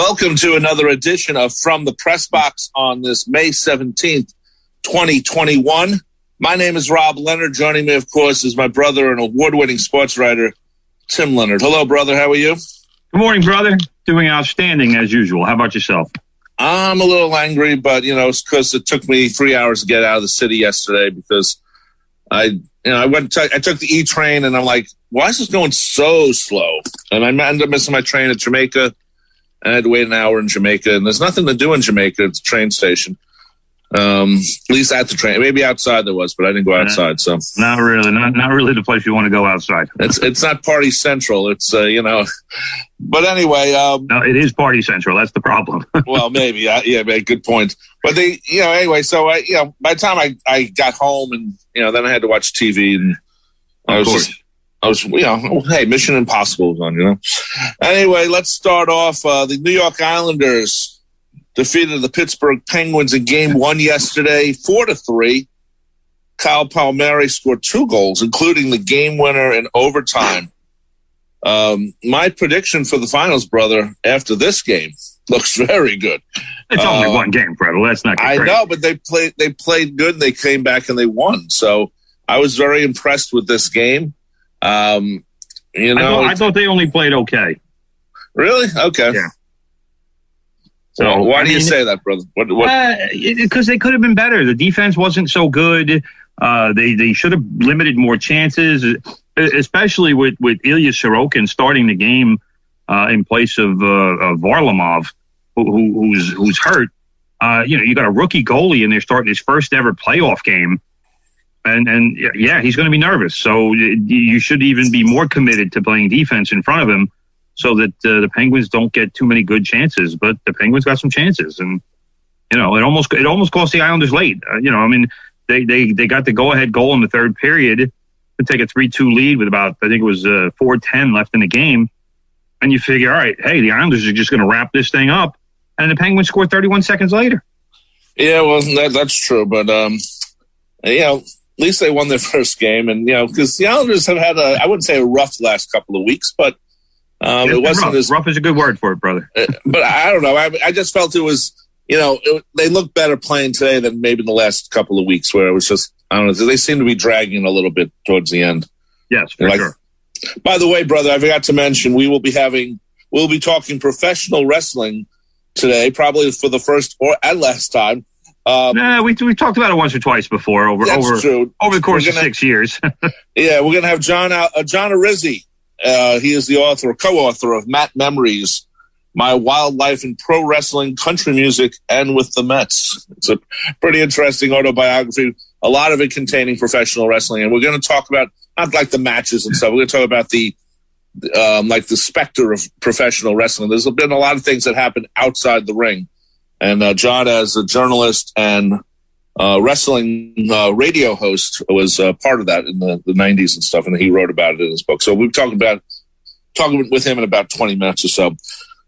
Welcome to another edition of From the Press Box on this May 17th, 2021. My name is Rob Leonard. Joining me, of course, is my brother and award-winning sports writer, Tim Leonard. Hello, brother. How are you? Good morning, brother. Doing outstanding as usual. How about yourself? I'm a little angry, but, it's because it took me 3 hours to get out of the city yesterday because I took the E train and I'm like, why is this going so slow? And I ended up missing my train at Jamaica. I had to wait an hour in Jamaica, and there's nothing to do in Jamaica. It's a train station. At least at the train. Maybe outside there was, but I didn't go outside. So not really, not really the place you want to go outside. It's not party central. It's But anyway, no, it is party central. That's the problem. Well, maybe, yeah, good point. But anyway. So by the time I got home, and then I had to watch TV, and I was, hey, Mission Impossible was on, Anyway, let's start off. The New York Islanders defeated the Pittsburgh Penguins in Game 1 yesterday, 4-3. Kyle Palmieri scored 2 goals, including the game winner in overtime. My prediction for the finals, brother, after this game looks very good. It's only one game, brother. Let's not get crazy. I know, but they played good, and they came back and they won. So I was very impressed with this game. I thought they only played okay. Really? Okay. Yeah. So why do you say that, brother? Because they could have been better. The defense wasn't so good. They should have limited more chances, especially with Ilya Sorokin starting the game in place of Varlamov, who's hurt. You got a rookie goalie, and they're starting his first ever playoff game. And he's going to be nervous. So you should even be more committed to playing defense in front of him so that the Penguins don't get too many good chances. But the Penguins got some chances. And, it almost cost the Islanders late. They got the go-ahead goal in the third period to take a 3-2 lead with about, I think it was 4:10 left in the game. And you figure, all right, hey, the Islanders are just going to wrap this thing up. And the Penguins scored 31 seconds later. Yeah, well, that's true. But, at least they won their first game, and because the Islanders have had I wouldn't say a rough last couple of weeks, but it wasn't as rough is a good word for it, brother. But I don't know. I just felt it was they looked better playing today than maybe in the last couple of weeks, where it was just I don't know. They seem to be dragging a little bit towards the end. Yes, for sure. By the way, brother, I forgot to mention we'll be talking professional wrestling today, probably for the first and last time. We talked about it once or twice before over the course of 6 years. Yeah, we're going to have John Arezzi. He is the co-author of Matt Memories, My Wild Life in Pro Wrestling, Country Music, and with the Mets. It's a pretty interesting autobiography, a lot of it containing professional wrestling. And we're going to talk about, not like the matches and stuff, we're going to talk about the specter of professional wrestling. There's been a lot of things that happen outside the ring. And John, as a journalist and wrestling radio host, was part of that in the 90s and stuff, and he wrote about it in his book. So we've talking with him in about 20 minutes or so.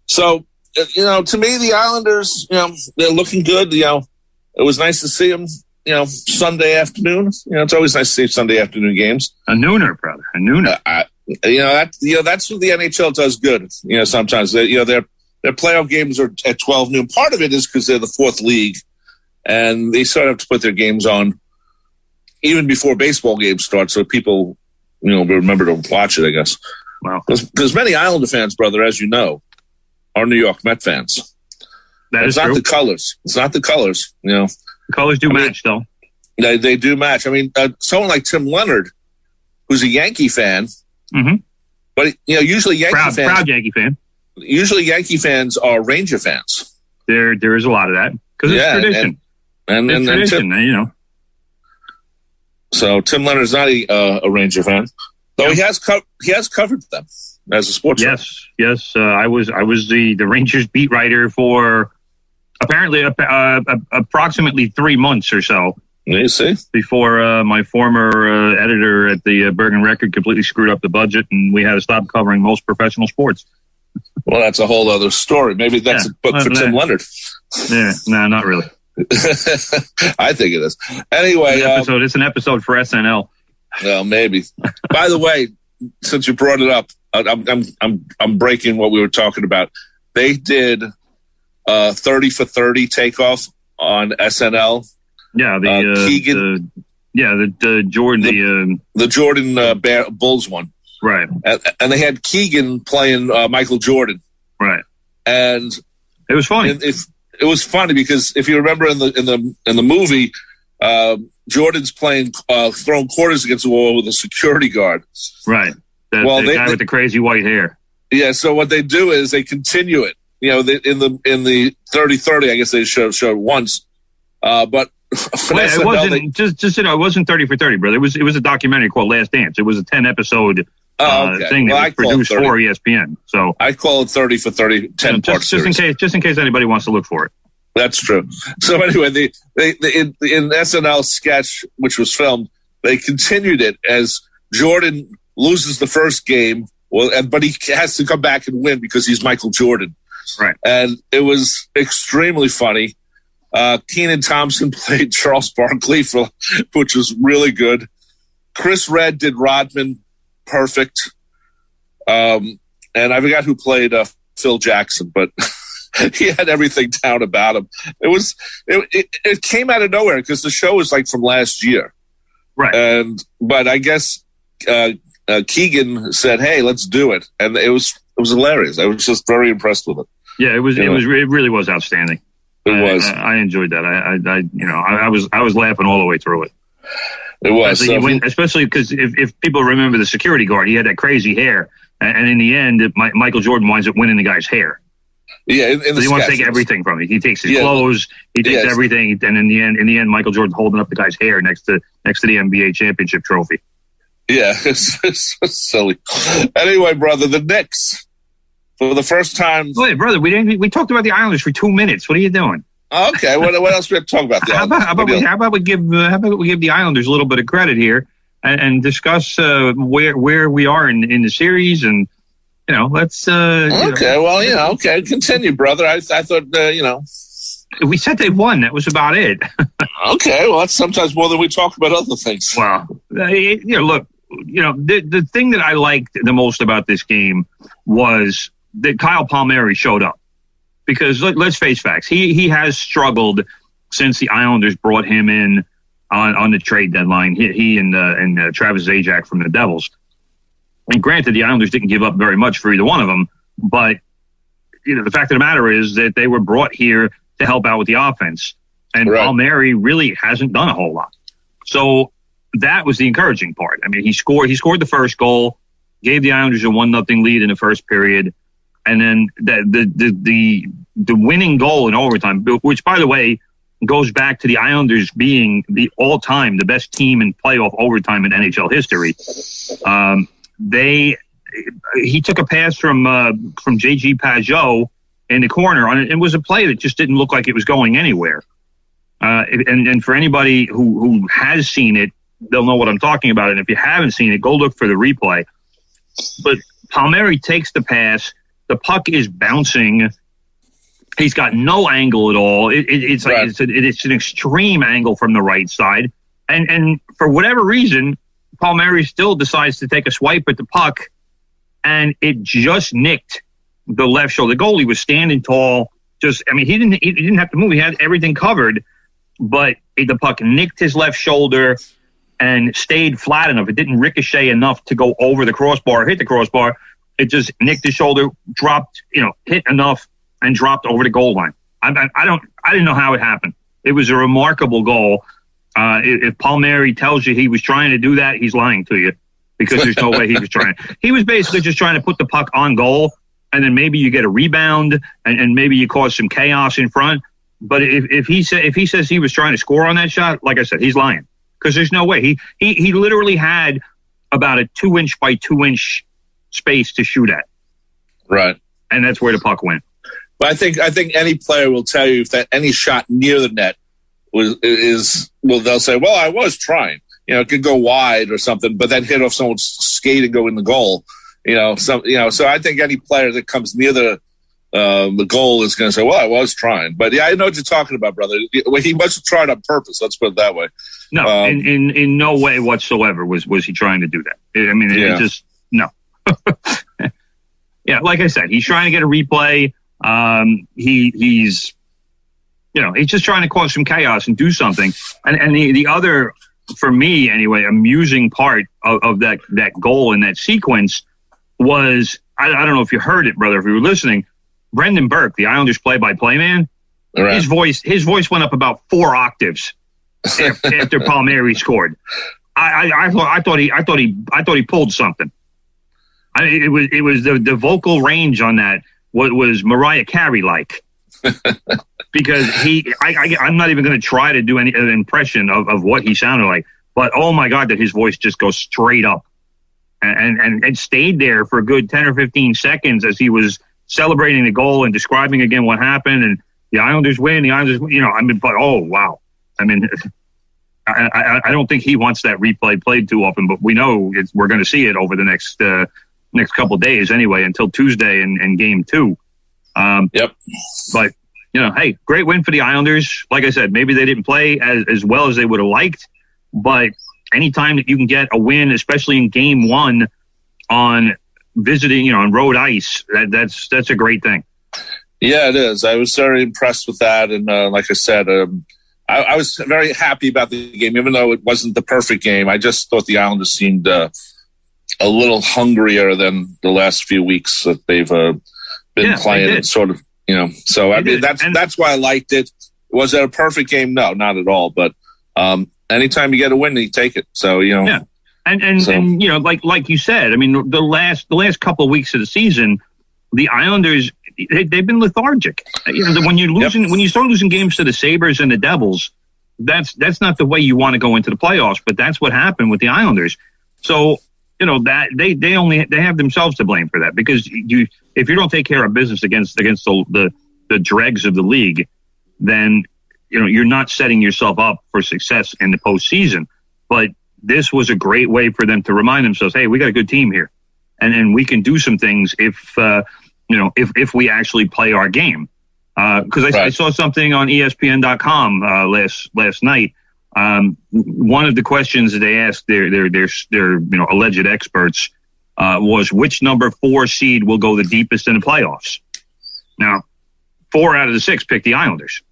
So, to me, the Islanders, they're looking good. It was nice to see them, Sunday afternoon. It's always nice to see Sunday afternoon games. A nooner, brother, a nooner. That's what the NHL does good. Sometimes their playoff games are at 12 noon. Part of it is because they're the fourth league, and they sort of have to put their games on even before baseball games start, so people, remember to watch it, I guess. Wow. Because many Islander fans, brother, as you know, are New York Met fans. It's not true. the colors. It's not the colors. The colors do match, though. They do match. I mean, someone like Tim Leonard, who's a Yankee fan, but usually proud Yankee fan. Usually Yankee fans are Ranger fans. There is a lot of that because it's tradition. And tradition, So Tim Leonard's not a Ranger fan, though he has covered them as a sports writer. Yes. I was the Rangers beat writer for apparently approximately 3 months or so. You see, before my former editor at the Bergen Record completely screwed up the budget, and we had to stop covering most professional sports. Well, that's a whole other story. Maybe that's a book for Tim Leonard. Yeah, no, not really. I think it is. Anyway, it's an episode for SNL. Well, maybe. By the way, since you brought it up, I'm breaking what we were talking about. They did 30 for 30 takeoff on SNL. Yeah, Keegan. The Jordan, the Jordan Bulls one. Right. And they had Keegan playing Michael Jordan. Right. And it was funny. It was funny because if you remember in the movie, Jordan's playing throwing quarters against the wall with a security guard. Right. The guy with the crazy white hair. Yeah. So what they do is they continue it. You know, in the 30-30, I guess they showed once, but. It wasn't it wasn't 30 for 30, brother. It was a documentary called Last Dance. It was a 10 episode thing that was produced for ESPN. So I call it 30 for 30, 10 part series. Just in case anybody wants to look for it. That's true. So anyway, in SNL sketch, which was filmed, they continued it as Jordan loses the first game, but he has to come back and win because he's Michael Jordan. Right. And it was extremely funny. Kenan Thompson played Charles Barkley, which was really good. Chris Redd did Rodman, perfect. And I forgot who played Phil Jackson, but he had everything down about him. It came out of nowhere because the show was like from last year, right? But I guess Keegan said, "Hey, let's do it," and it was hilarious. I was just very impressed with it. Yeah, it really was outstanding. It was. I enjoyed that. I was laughing all the way through it. It was, especially because if people remember the security guard, he had that crazy hair, and in the end, Michael Jordan winds up winning the guy's hair. Yeah, he wants to take everything from it. He takes his clothes, he takes everything, and in the end, Michael Jordan holding up the guy's hair next to the NBA championship trophy. Yeah, it's silly. Anyway, brother, the Knicks. For the first time. Wait, brother, we talked about the Islanders for 2 minutes. What are you doing? Okay, what else we have to talk about? How about we give the Islanders a little bit of credit here and discuss where we are in the series, and let's. Okay, continue, brother. I thought we said they won. That was about it. Okay, well, that's sometimes more than we talk about other things. Well, look, the thing that I liked the most about this game was that Kyle Palmieri showed up, because let's face facts. He has struggled since the Islanders brought him in on the trade deadline. He and Travis Zajac from the Devils. And granted, the Islanders didn't give up very much for either one of them, but the fact of the matter is that they were brought here to help out with the offense, and right. Palmieri really hasn't done a whole lot. So that was the encouraging part. I mean, he scored the first goal, gave the Islanders a 1-0 lead in the first period. And then the winning goal in overtime, which, by the way, goes back to the Islanders being the all-time, the best team in playoff overtime in NHL history. He took a pass from J.G. Pajot in the corner, and it was a play that just didn't look like it was going anywhere. And for anybody who has seen it, they'll know what I'm talking about. And if you haven't seen it, go look for the replay. But Palmieri takes the pass. The puck is bouncing. He's got no angle at all. It's an extreme angle from the right side. And for whatever reason, Palmieri still decides to take a swipe at the puck, and it just nicked the left shoulder. The goalie was standing tall. He didn't have to move. He had everything covered, but the puck nicked his left shoulder and stayed flat enough. It didn't ricochet enough to go over the crossbar, hit the crossbar. It just nicked his shoulder, dropped, hit enough, and dropped over the goal line. I didn't know how it happened. It was a remarkable goal. If Palmieri tells you he was trying to do that, he's lying to you, because there's no way he was trying. He was basically just trying to put the puck on goal, and then maybe you get a rebound, and maybe you cause some chaos in front. But if he says he was trying to score on that shot, like I said, he's lying, because there's no way. He literally had about a 2-inch by 2-inch space to shoot at. Right. And that's where the puck went. But I think any player will tell you if that any shot near the net they'll say, well, I was trying. It could go wide or something, but then hit off someone's skate and go in the goal. So I think any player that comes near the goal is going to say, well, I was trying. But yeah, I know what you're talking about, brother. He wasn't trying on purpose. Let's put it that way. No, in no way whatsoever was he trying to do that. It just, no. Yeah, like I said, he's trying to get a replay. He's just trying to cause some chaos and do something. And the other, for me anyway, amusing part of that goal and that sequence was, I don't know if you heard it, brother, if you were listening, Brendan Burke, the Islanders play-by-play man, right. his voice went up about 4 octaves after Palmieri scored. I thought he pulled something. It was the vocal range on that was Mariah Carey like. Because I'm not even going to try to do an impression of what he sounded like, but oh my God, that his voice just goes straight up and stayed there for a good 10 or 15 seconds as he was celebrating the goal and describing again what happened, and the Islanders win. But oh wow, I don't think he wants that replay played too often, but we know we're going to see it over the next couple of days anyway, until Tuesday and game 2. Yep. But hey, great win for the Islanders. Like I said, maybe they didn't play as well as they would have liked, but anytime that you can get a win, especially in game 1 on visiting, on road ice, that's a great thing. Yeah, it is. I was very impressed with that. And like I said, I was very happy about the game, even though it wasn't the perfect game. I just thought the Islanders seemed a little hungrier than the last few weeks that they've been playing. And sort of, so that's why I liked it. Was it a perfect game? No, not at all. But anytime you get a win, you take it. So, Yeah. And like you said, I mean, the last couple of weeks of the season, the Islanders, they've been lethargic. When you start losing games to the Sabres and the Devils, that's not the way you want to go into the playoffs. But that's what happened with the Islanders. So that they have themselves to blame for that, because if you don't take care of business against the dregs of the league, then you're not setting yourself up for success in the postseason. But this was a great way for them to remind themselves, hey, we got a good team here, and we can do some things if we actually play our game. Because I saw something on ESPN.com last night. One of the questions that they asked their alleged experts was, which number 4 seed will go the deepest in the playoffs? Now, 4 out of the 6 picked the Islanders,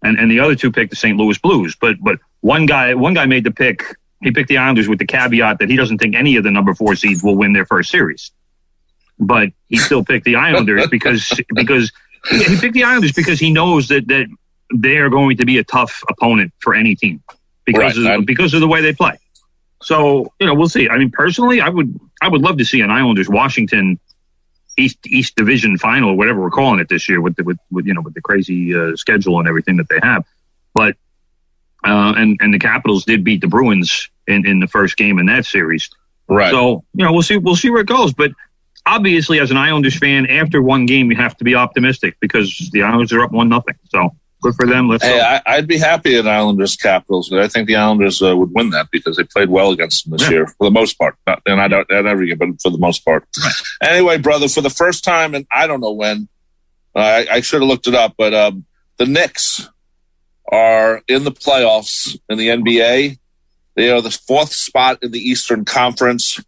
and the other 2 picked the St. Louis Blues. But one guy made the pick. He picked the Islanders with the caveat that he doesn't think any of the number 4 seeds will win their first series. But he still picked the Islanders because he picked the Islanders because he knows that they are going to be a tough opponent for any team because of the way they play. So, we'll see. I mean, personally, I would love to see an Islanders Washington East Division final, or whatever we're calling it this year, with the crazy schedule and everything that they have. But and the Capitals did beat the Bruins in the first game in that series. Right. So, we'll see where it goes. But obviously, as an Islanders fan, after one game, you have to be optimistic because the Islanders are up 1-0. So good for them. I'd be happy at Islanders Capitals, but I think the Islanders would win that because they played well against them this year for the most part. Not every game, but for the most part. Right. Anyway, brother, for the first time, and I don't know when, I should have looked it up, but the Knicks are in the playoffs in the NBA. They are the 4th spot in the Eastern Conference.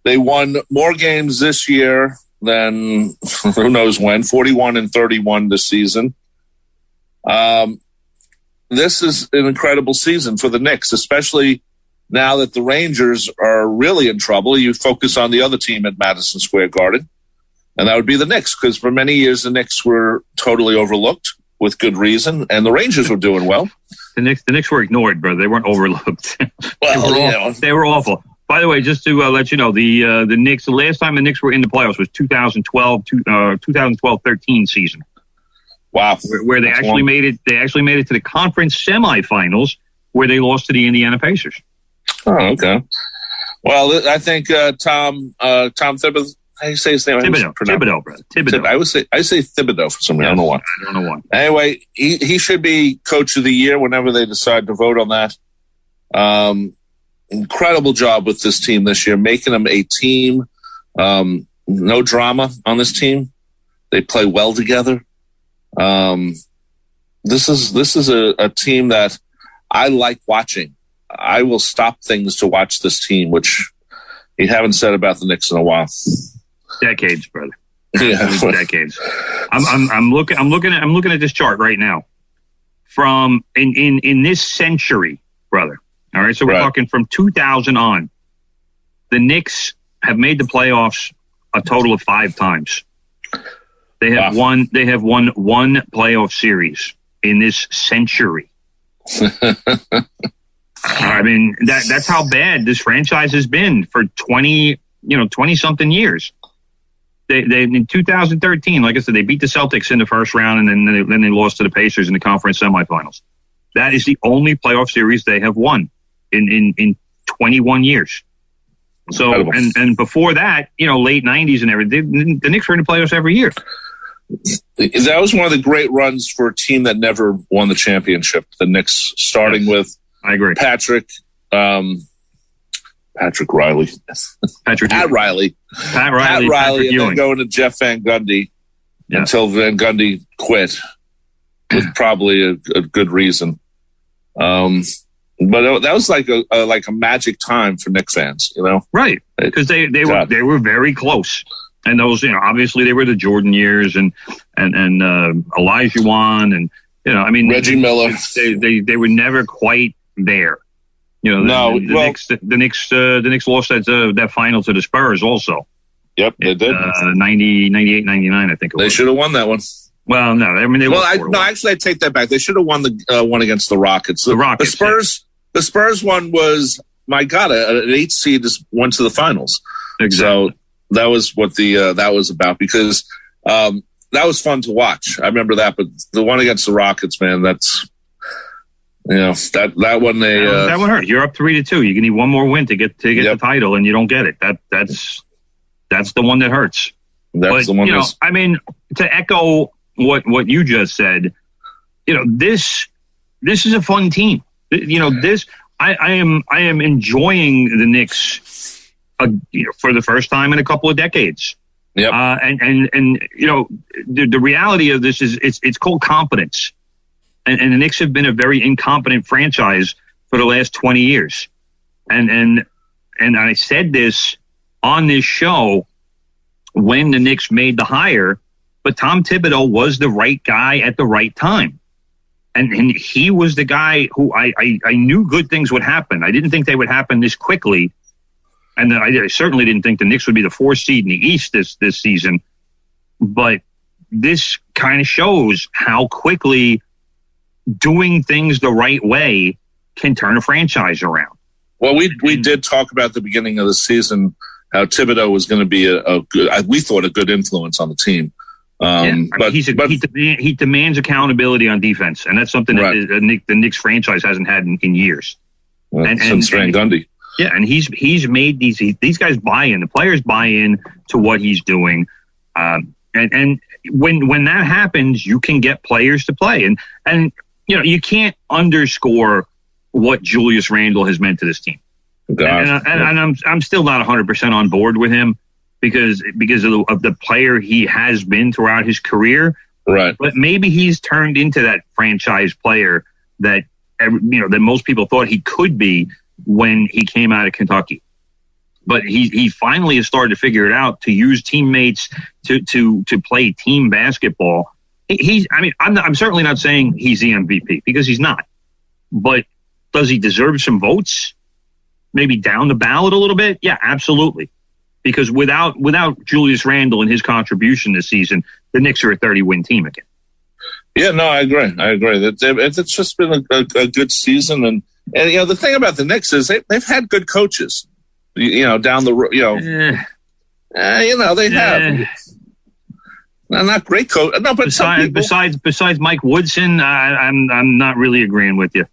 They won more games this year than who knows when, 41-31 this season. This is an incredible season for the Knicks, especially now that the Rangers are really in trouble. You focus on the other team at Madison Square Garden, and that would be the Knicks, because for many years the Knicks were totally overlooked with good reason, and the Rangers were doing well. The Knicks were ignored, brotro. They weren't overlooked. They were awful. By the way, just to let you know, the Knicks, the last time the Knicks were in the playoffs was 2012-13 season. Wow. Where they actually made it. They actually made it to the conference semifinals, where they lost to the Indiana Pacers. Oh, okay. Well, I think Tom Thibodeau. How do you say his name? Thibodeau, brother. Thibodeau. I say Thibodeau for some reason. Yes, I don't know why. Anyway, he should be coach of the year whenever they decide to vote on that. Incredible job with this team this year, making them a team. No drama on this team. They play well together. This is a team that I like watching. I will stop things to watch this team, which you haven't said about the Knicks in a while. Decades, brother. decades. I'm looking at this chart right now. From in this century, brother. All right, so we're talking from 2000 on. The Knicks have made the playoffs a total of 5 times. They have won one playoff series in this century. I mean, that's how bad this franchise has been for 20 something years. They in 2013, like I said, they beat the Celtics in the first round, and then they lost to the Pacers in the conference semifinals. That is the only playoff series they have won in 21 years. So, and before that, late 90s and everything, the Knicks were in the playoffs every year. That was one of the great runs for a team that never won the championship. The Knicks, starting with I agree. Patrick Riley. Pat Riley, and then going to Jeff Van Gundy until Van Gundy quit with probably a good reason. But that was like a magic time for Knicks fans, right? Because they were very close, and those obviously they were the Jordan years and Olajuwon and Reggie Miller. They were never quite there. The Knicks lost that final to the Spurs also. Yep, they did. 98, 99, I think it was. They should have won that one. Well, no, actually, I take that back. They should have won the one against the Rockets. The Rockets. The Spurs one was, my God, an 8 seed just went to the finals. Exactly. So that was what that was about, because that was fun to watch. I remember that, but the one against the Rockets, man, that's. That one that one hurt. You're up 3-2. You need one more win to get the title, and you don't get it. That's the one that hurts. That's the one. To echo what you just said, this is a fun team. I am enjoying the Knicks for the first time in a couple of decades. Yep. The reality of this is it's called competence. And the Knicks have been a very incompetent franchise for the last 20 years. And I said this on this show when the Knicks made the hire, but Tom Thibodeau was the right guy at the right time. And he was the guy who I knew good things would happen. I didn't think they would happen this quickly. And I certainly didn't think the Knicks would be the 4th seed in the East this season. But this kind of shows how quickly doing things the right way can turn a franchise around. Well, we did talk about the beginning of the season how Thibodeau was going to be we thought a good influence on the team. He demands accountability on defense, and that's something that the Knicks franchise hasn't had in years. Since Van Gundy. Yeah, and he's made these guys buy in. The players buy in to what he's doing, and when that happens, you can get players to play, and you can't underscore what Julius Randle has meant to this team. And I'm still not 100% on board with him because of the player he has been throughout his career. Right. But maybe he's turned into that franchise player that that most people thought he could be when he came out of Kentucky. But he finally has started to figure it out, to use teammates to play team basketball. I'm certainly not saying he's the MVP, because he's not. But does he deserve some votes? Maybe down the ballot a little bit? Yeah, absolutely. Because without Julius Randle and his contribution this season, the Knicks are a 30-win team again. Yeah, no, I agree. It's just been a good season, and the thing about the Knicks is they've had good coaches. Down the road. They have. Not great coach. No, but besides Mike Woodson, I'm not really agreeing with you.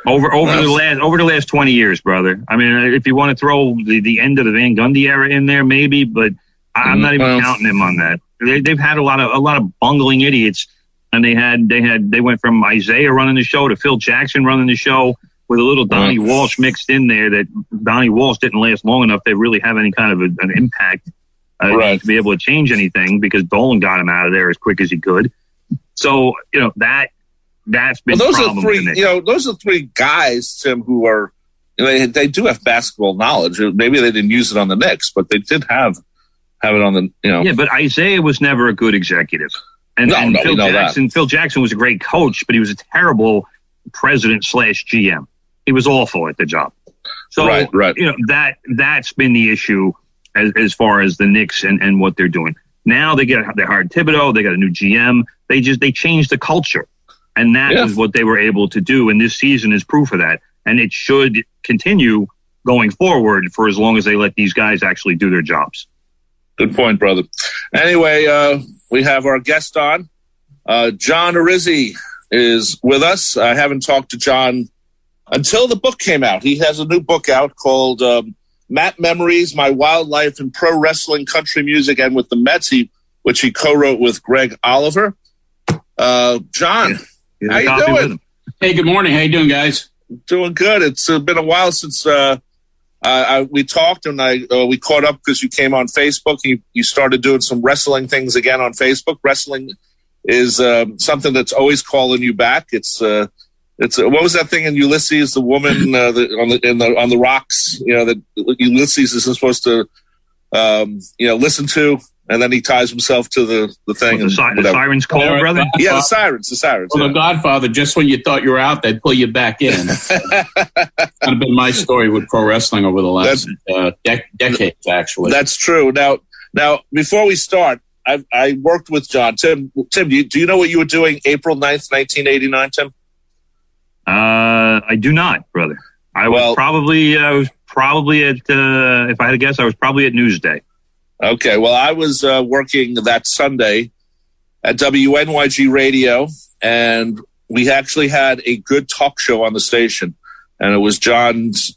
Over the last 20 years, brother. I mean, if you want to throw the end of the Van Gundy era in there, maybe, but I'm not even counting them on that. They've had a lot of bungling idiots, and they went from Isaiah running the show to Phil Jackson running the show, with a little Donnie Walsh mixed in there. That Donnie Walsh didn't last long enough to really have any kind of an impact to be able to change anything, because Dolan got him out of there as quick as he could. So that's been those are three guys, Tim, who are they do have basketball knowledge. Maybe they didn't use it on the Knicks, but they did have have it on the, Yeah, but Isaiah was never a good executive. And Phil Jackson was a great coach, but he was a terrible president/GM. He was awful at the job. So, right. That's been the issue as far as the Knicks and what they're doing. Now they hired Thibodeau, they got a new GM. They changed the culture. And that is what they were able to do. And this season is proof of that. And it should continue going forward for as long as they let these guys actually do their jobs. Good point, brother. Anyway, we have our guest on. John Arezzi is with us. I haven't talked to John until the book came out. He has a new book out called Matt Memories, My Wild Life in Pro Wrestling, Country Music, and with the Mets, which he co-wrote with Greg Oliver. John, how you doing? Hey, good morning. How you doing, guys? Doing good. It's been a while since we talked, and we caught up because you came on Facebook. You started doing some wrestling things again on Facebook. Wrestling is something that's always calling you back. It's what was that thing in Ulysses? The woman on the rocks. That Ulysses is supposed to listen to, and then he ties himself to the thing. The sirens call, brother. Yeah, the sirens. Well, the Godfather. Just when you thought you were out, they'd pull you back in. That's kind of been my story with pro wrestling over the last decades, actually. That's true. Now, before we start, I worked with John. Tim, do you know what you were doing April 9th, 1989, Tim? I do not, brother. I was probably at, if I had to guess, I was probably at Newsday. Okay, well, I was working that Sunday at WNYG Radio, and we actually had a good talk show on the station, and it was John's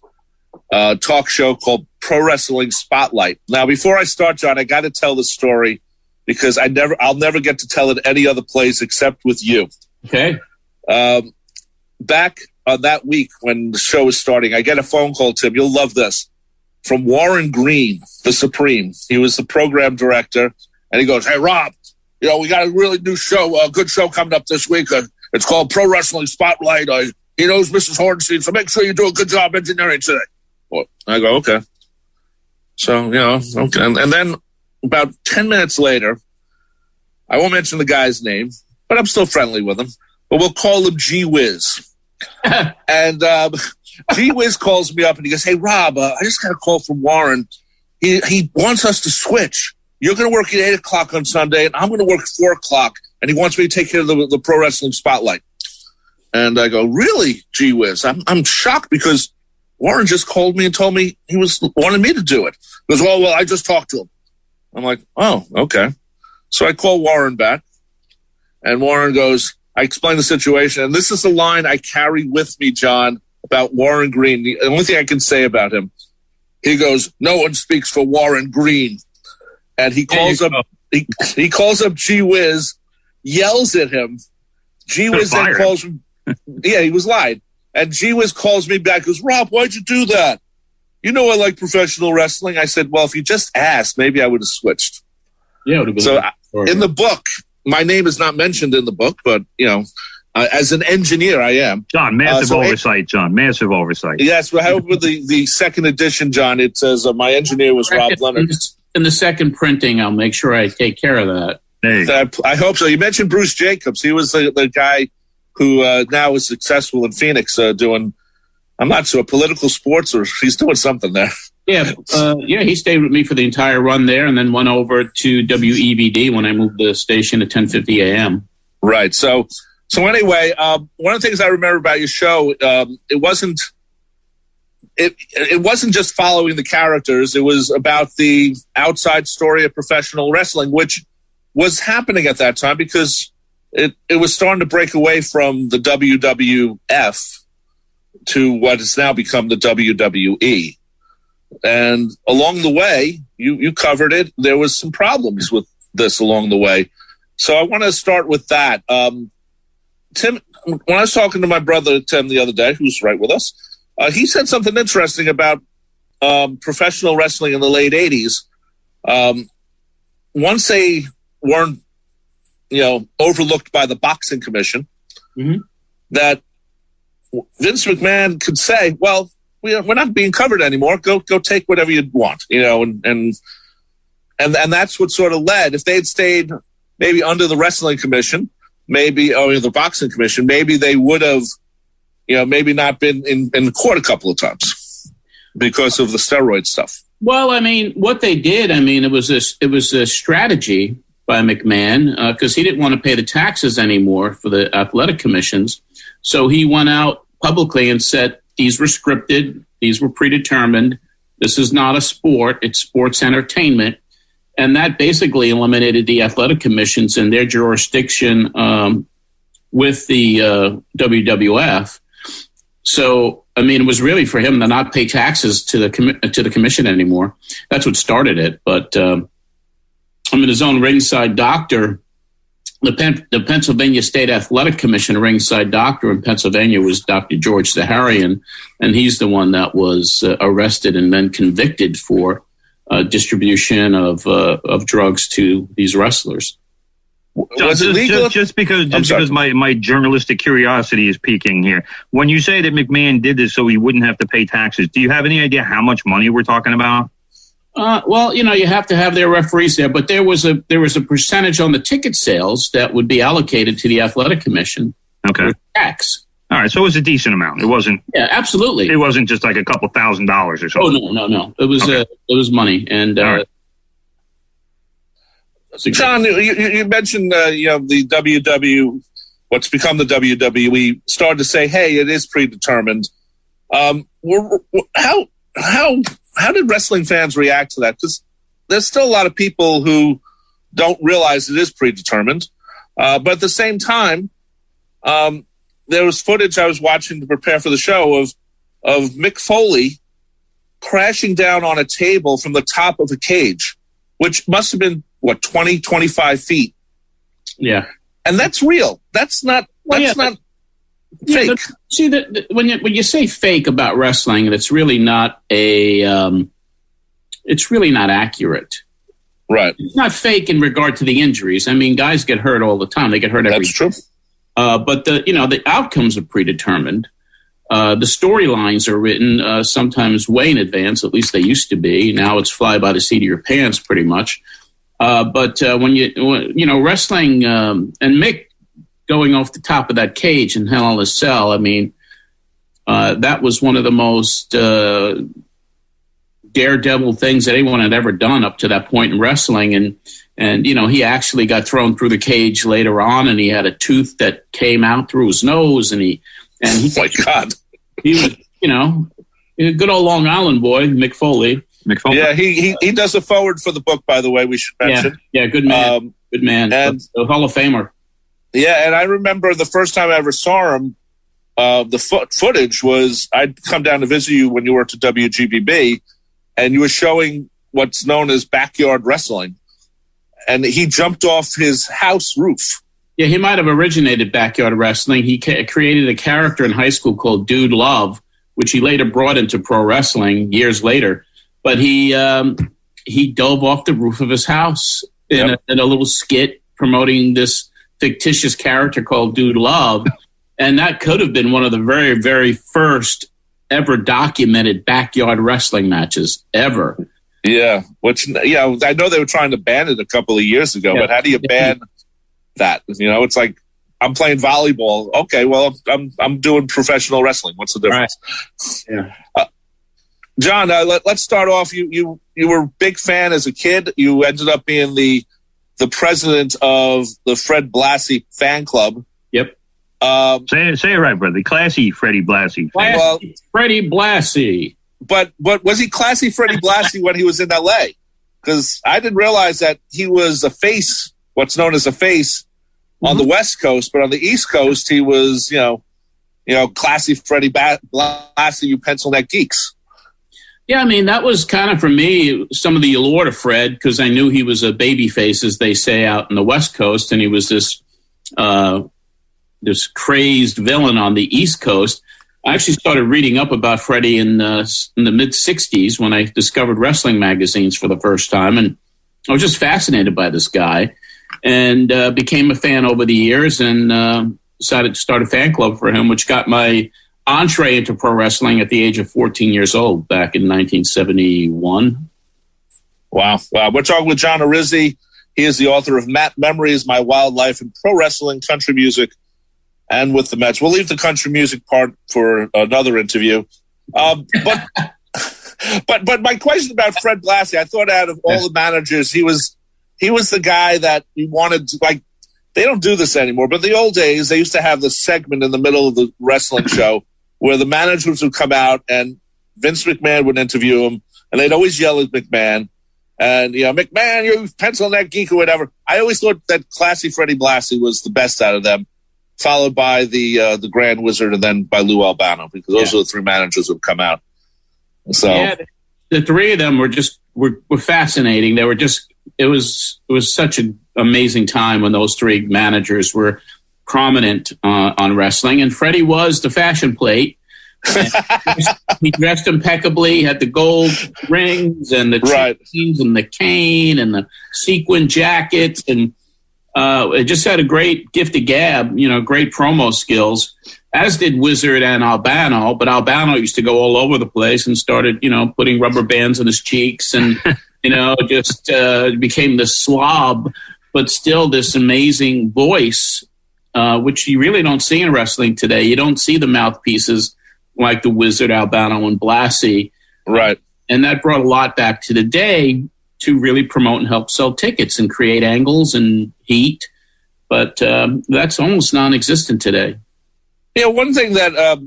talk show called Pro Wrestling Spotlight. Now, before I start, John, I got to tell the story because I'll never get to tell it any other place except with you. Okay. Back on that week when the show was starting, I get a phone call, Tim. You'll love this. From Warren Green, the Supreme. He was the program director, and he goes, "Hey, Rob, we got a really new show, a good show coming up this week. It's called Pro Wrestling Spotlight. He knows Mrs. Hornstein, so make sure you do a good job engineering today." Well, I go, okay. So, okay. And then about 10 minutes later, I won't mention the guy's name, but I'm still friendly with him. But we'll call him G Wiz. And G Wiz calls me up and he goes, "Hey, Rob, I just got a call from Warren. He wants us to switch. You're going to work at 8 o'clock on Sunday, and I'm going to work at 4 o'clock, and he wants me to take care of the Pro Wrestling Spotlight." And I go, "Really, G Wiz?" I'm shocked because Warren just called me and told me he wanted me to do it. He goes, well, I just talked to him. I'm like, "Oh, okay." So I call Warren back, and Warren goes, I explain the situation, and this is the line I carry with me, John, about Warren Green. The only thing I can say about him, he goes, "No one speaks for Warren Green." And he calls up he calls up G Wiz, yells at him. G Wiz then calls him. Yeah, he was lying. And G Wiz calls me back, goes, "Rob, why'd you do that? You know I like professional wrestling." I said, "Well, if you just asked, maybe I would have switched." Yeah, it would have been so in the book, my name is not mentioned in the book, but as an engineer, I am. John, massive oversight, John. Massive oversight. Yes, but however, the second edition, John, it says my engineer was Rob Leonard. In the second printing, I'll make sure I take care of that. I hope so. You mentioned Bruce Jacobs. He was the guy who now is successful in Phoenix doing, I'm not sure, political sports, or he's doing something there. Yeah, he stayed with me for the entire run there and then went over to WEBD when I moved the station at 10:50 a.m. Right. So anyway, one of the things I remember about your show, it wasn't just following the characters. It was about the outside story of professional wrestling, which was happening at that time because it was starting to break away from the WWF to what has now become the WWE. And along the way, you covered it. There was some problems with this along the way. So I want to start with that. Tim, when I was talking to my brother, Tim, the other day, who's right with us, he said something interesting about professional wrestling in the late 80s. Once they weren't, overlooked by the boxing commission, that Vince McMahon could say, "Well, we're not being covered anymore. Go take whatever you want," and And that's what sort of led. If they had stayed maybe under the wrestling commission, the boxing commission, maybe they would have, maybe not been in court a couple of times because of the steroid stuff. Well, I mean, what they did, it was a strategy by McMahon because he didn't want to pay the taxes anymore for the athletic commissions. So he went out publicly and said, these were scripted, these were predetermined. This is not a sport, it's sports entertainment. And that basically eliminated the athletic commissions and their jurisdiction with the WWF. So, it was really for him to not pay taxes to the commission anymore. That's what started it. But his own ringside doctor, the Pennsylvania State Athletic Commission ringside doctor in Pennsylvania was Dr. George Zaharian, and he's the one that was arrested and then convicted for distribution of drugs to these wrestlers. Was it legal? Just because my journalistic curiosity is peaking here. When you say that McMahon did this so he wouldn't have to pay taxes, do you have any idea how much money we're talking about? Well, you have to have their referees there, but there was a percentage on the ticket sales that would be allocated to the athletic commission. Okay. Tax. All right, so it was a decent amount. It wasn't. Yeah, absolutely. It wasn't just like a couple $1,000s or something. Oh no. It was it was money, and right. John, you mentioned the WW, what's become the WWE, started to say, hey, it is predetermined. How did wrestling fans react to that? Because there's still a lot of people who don't realize it is predetermined, but at the same time, there was footage I was watching to prepare for the show of Mick Foley crashing down on a table from the top of a cage, which must have been, 20, 25 feet. Yeah. And that's real. That's not fake. When you say fake about wrestling, it's really not it's really not accurate. Right. It's not fake in regard to the injuries. Guys get hurt all the time. They get hurt every That's true. But the outcomes are predetermined. The storylines are written sometimes way in advance. At least they used to be. Now it's fly by the seat of your pants, pretty much. But when wrestling and Mick going off the top of that cage in Hell in a Cell, that was one of the most daredevil things that anyone had ever done up to that point in wrestling. And he actually got thrown through the cage later on, and he had a tooth that came out through his nose, and he oh my God, he was a good old Long Island boy, Mick Foley. Yeah, he does a forward for the book, by the way, we should mention. Yeah, good man. Good man. And a Hall of Famer. Yeah, and I remember the first time I ever saw him, the footage was, I'd come down to visit you when you worked at WGBB, and you were showing what's known as backyard wrestling. And he jumped off his house roof. Yeah, he might have originated backyard wrestling. He created a character in high school called Dude Love, which he later brought into pro wrestling years later. But he dove off the roof of his house in a little skit promoting this fictitious character called Dude Love. And that could have been one of the very, very first ever documented backyard wrestling matches ever. Yeah, I know they were trying to ban it a couple of years ago, but how do you ban that? It's like, I'm playing volleyball. Okay, well, I'm doing professional wrestling. What's the difference? Right. Yeah. John, let's start off. You were a big fan as a kid. You ended up being the president of the Fred Blassie fan club. Yep. Say it right, brother. Classy Freddie Blassie. Freddie Blassie. But was he classy Freddie Blassie when he was in L.A.? Because I didn't realize that he was a face, what's known as a face, on the West Coast. But on the East Coast, he was, classy Freddie Blassie, you pencil neck geeks. Yeah, that was kind of, for me, some of the allure to Fred, because I knew he was a baby face, as they say, out in the West Coast, and he was this crazed villain on the East Coast. I actually started reading up about Freddie in the mid-'60s when I discovered wrestling magazines for the first time, and I was just fascinated by this guy, and became a fan over the years, and decided to start a fan club for him, which got my entree into pro wrestling at the age of 14 years old back in 1971. Wow. We're talking with John Arezzi. He is the author of Matt Memories, My Wild Life in Pro Wrestling, Country Music, and with the Mets. We'll leave the country music part for another interview. But my question about Fred Blassie, I thought out of all the managers, he was the guy that you wanted to, like, they don't do this anymore, but in the old days, they used to have this segment in the middle of the wrestling show where the managers would come out and Vince McMahon would interview him, and they'd always yell at McMahon. And, McMahon, you pencil neck geek or whatever. I always thought that classy Freddie Blassie was the best out of them, followed by the Grand Wizard and then by Lou Albano, because those are the three managers who have come out. So the three of them were fascinating. They were just, it was such an amazing time when those three managers were prominent on wrestling. And Freddie was the fashion plate. He dressed impeccably, had the gold rings and the chains and the cane and the sequin jackets, and it just had a great gift of gab, great promo skills, as did Wizard and Albano. But Albano used to go all over the place and started, putting rubber bands in his cheeks and, just became this slob, but still this amazing voice, which you really don't see in wrestling today. You don't see the mouthpieces like the Wizard, Albano, and Blassie. Right. And that brought a lot back to the day to really promote and help sell tickets and create angles and heat. But that's almost non-existent today. One thing that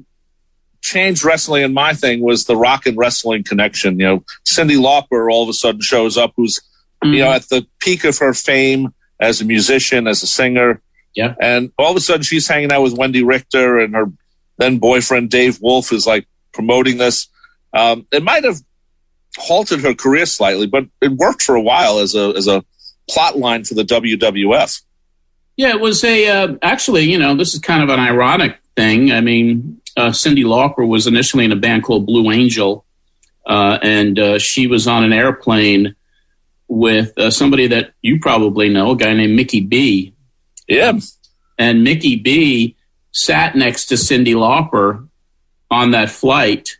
changed wrestling in my thing was the rock and wrestling connection. Cyndi Lauper all of a sudden shows up, who's, at the peak of her fame as a musician, as a singer. Yeah. And all of a sudden she's hanging out with Wendy Richter, and her then boyfriend Dave Wolf is like promoting this. It might have halted her career slightly, but it worked for a while as a plot line for the WWF. Yeah, it was actually, this is kind of an ironic thing. I mean, Cyndi Lauper was initially in a band called Blue Angel, and she was on an airplane with somebody that you probably know, a guy named Mickey B. Yeah. And Mickey B sat next to Cyndi Lauper on that flight,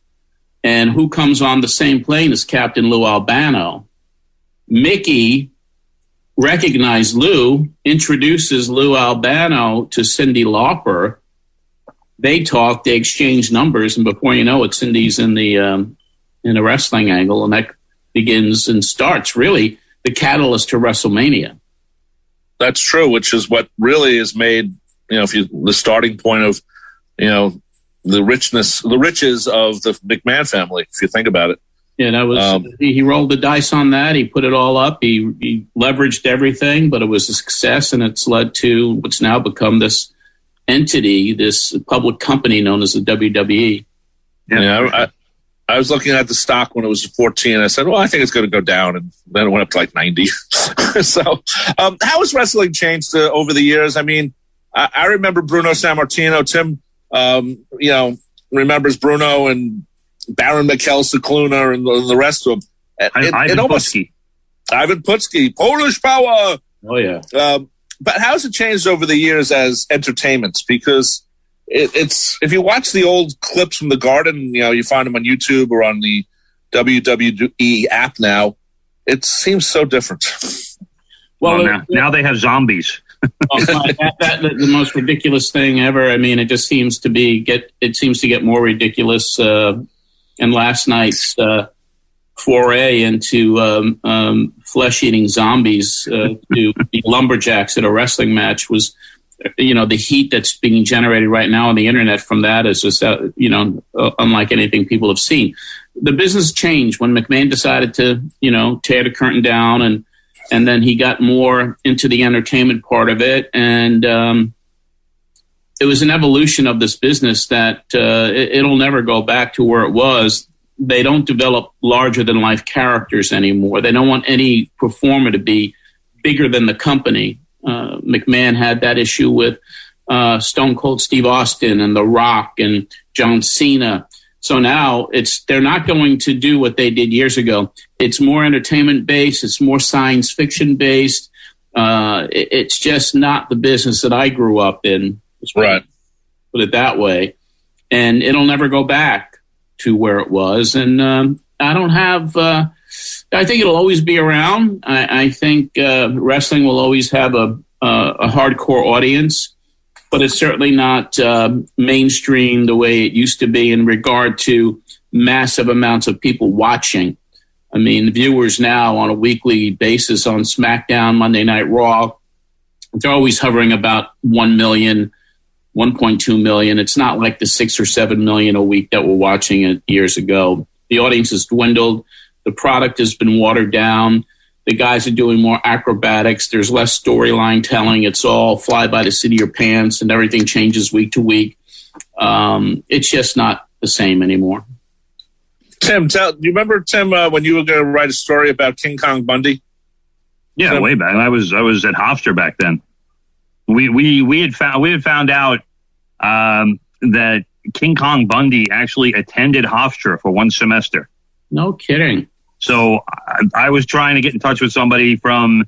and who comes on the same plane as Captain Lou Albano? Mickey recognized Lou, introduces Lou Albano to Cyndi Lauper. They talk, they exchange numbers, and before you know it, Cindy's in a wrestling angle, and that begins and starts really the catalyst to WrestleMania. That's true, which is what really is made, the starting point of, the riches of the McMahon family, if you think about it. Yeah, that was, he rolled the dice on that. He put it all up. He leveraged everything, but it was a success, and it's led to what's now become this entity, this public company known as the WWE. Yeah, I was looking at the stock when it was 14. I said, well, I think it's going to go down. And then it went up to like 90. So how has wrestling changed over the years? I mean, I remember Bruno Sammartino. Tim, remembers Bruno and Baron Mikhail Cicluna and the rest of them. Ivan Putski, Polish Power. Oh, yeah. But how has it changed over the years as entertainment? Because it's if you watch the old clips from the Garden, you find them on YouTube or on the WWE app now, it seems so different. Well, now they have zombies. The most ridiculous thing ever. I mean, it just seems to get more ridiculous. And last night's foray into flesh-eating zombies to the lumberjacks at a wrestling match was, the heat that's being generated right now on the internet from that is just, unlike anything people have seen. The business changed when McMahon decided to, tear the curtain down, and then he got more into the entertainment part of it. And it was an evolution of this business that it'll never go back to where it was. They don't develop larger-than-life characters anymore. They don't want any performer to be bigger than the company. McMahon had that issue with Stone Cold Steve Austin and The Rock and John Cena. So now they're not going to do what they did years ago. It's more entertainment-based. It's more science fiction-based. It's just not the business that I grew up in. Right. Put it that way. And it'll never go back to where it was. And I don't have I think it'll always be around. I think wrestling will always have a hardcore audience, but it's certainly not mainstream the way it used to be in regard to massive amounts of people watching. I mean, viewers now on a weekly basis on SmackDown, Monday Night Raw, they're always hovering about 1 million, 1.2 million. It's not like the 6 or 7 million a week that we're watching it years ago. The audience has dwindled. The product has been watered down. The guys are doing more acrobatics. There's less storyline telling. It's all fly by the seat of your pants, and everything changes week to week. It's just not the same anymore. Tim, do you remember, Tim, when you were going to write a story about King Kong Bundy? Yeah, way back. I was at Hofstra back then. We had found out that King Kong Bundy actually attended Hofstra for one semester. No kidding. So I was trying to get in touch with somebody from,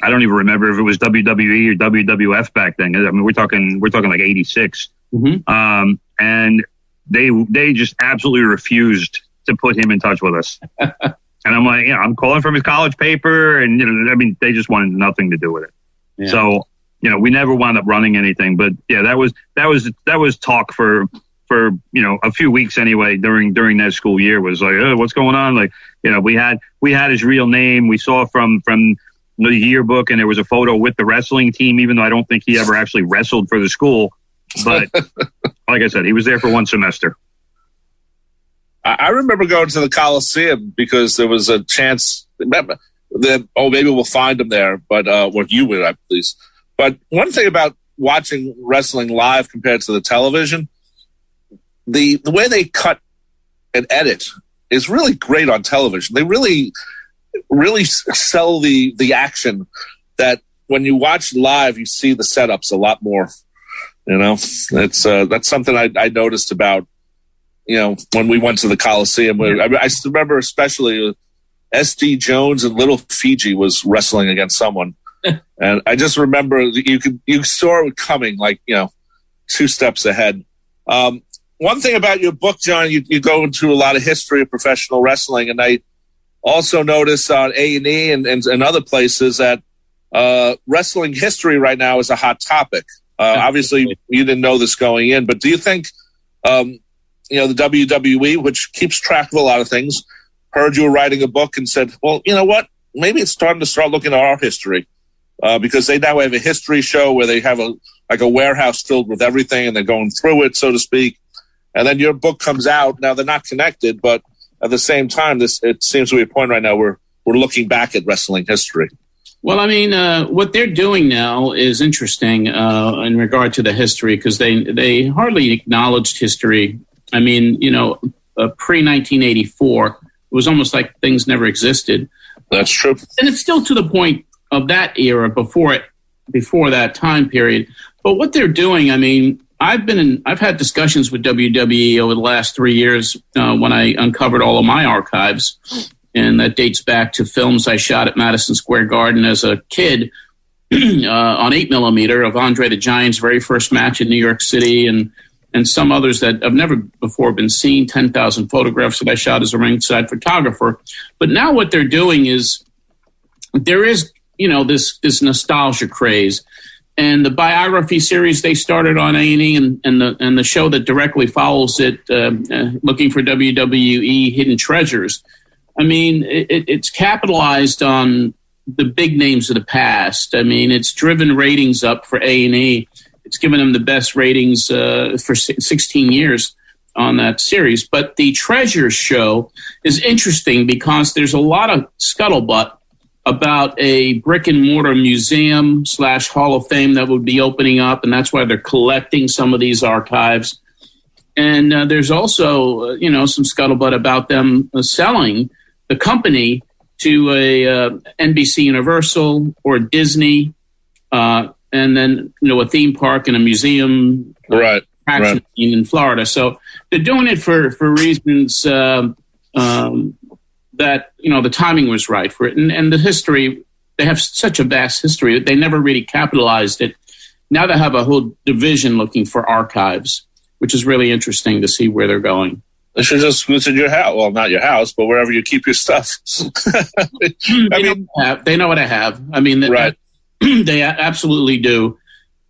I don't even remember if it was WWE or WWF back then. I mean, we're talking like 86. Mm-hmm. And they just absolutely refused to put him in touch with us. And I'm like, I'm calling from his college paper, and I mean, they just wanted nothing to do with it. Yeah. So, we never wound up running anything. But yeah, that was talk for a few weeks anyway during that school year. Was like, oh, what's going on? Like, we had his real name. We saw from the yearbook, and there was a photo with the wrestling team, even though I don't think he ever actually wrestled for the school. But like I said, he was there for one semester. I remember going to the Coliseum because there was a chance that, maybe we'll find him there, but you would, at least. But one thing about watching wrestling live compared to the television, the way they cut and edit is really great on television. They really, really sell the action that when you watch live, you see the setups a lot more. It's that's something I noticed about. When we went to the Coliseum, I still remember especially SD Jones and Little Fiji was wrestling against someone. And I just remember you saw it coming, like, 2 steps ahead. One thing about your book, John, you go into a lot of history of professional wrestling. And I also noticed on A&E and other places that wrestling history right now is a hot topic. Obviously, you didn't know this going in, but do you think, the WWE, which keeps track of a lot of things, heard you were writing a book and said, well, you know what? Maybe it's time to start looking at our history because they now have a history show where they have a warehouse filled with everything and they're going through it, so to speak. And then your book comes out. Now they're not connected, but at the same time, it seems to be a point right now where we're looking back at wrestling history. Well, I mean, what they're doing now is interesting in regard to the history because they hardly acknowledged history. I mean, pre-1984, it was almost like things never existed. That's true. And it's still to the point of that era before that time period. But what they're doing, I mean, I've had discussions with WWE over the last 3 years when I uncovered all of my archives. And that dates back to films I shot at Madison Square Garden as a kid on 8mm of Andre the Giant's very first match in New York City and some others that have never before been seen, 10,000 photographs that I shot as a ringside photographer. But now what they're doing is there is, this nostalgia craze. And the biography series they started on A&E and the show that directly follows it, looking for WWE Hidden Treasures. I mean, it's capitalized on the big names of the past. I mean, it's driven ratings up for A&E. It's given them the best ratings for 16 years on that series. But the Treasure show is interesting because there's a lot of scuttlebutt about a brick and mortar museum / Hall of Fame that would be opening up. And that's why they're collecting some of these archives. And there's also, some scuttlebutt about them selling the company to a NBC Universal or Disney, and then, a theme park and a museum in Florida. So they're doing it for reasons that, the timing was right for it. And the history, they have such a vast history. They never really capitalized it. Now they have a whole division looking for archives, which is really interesting to see where they're going. They should just go to your house. Well, not your house, but wherever you keep your stuff. They know what I have. I mean, right. They absolutely do.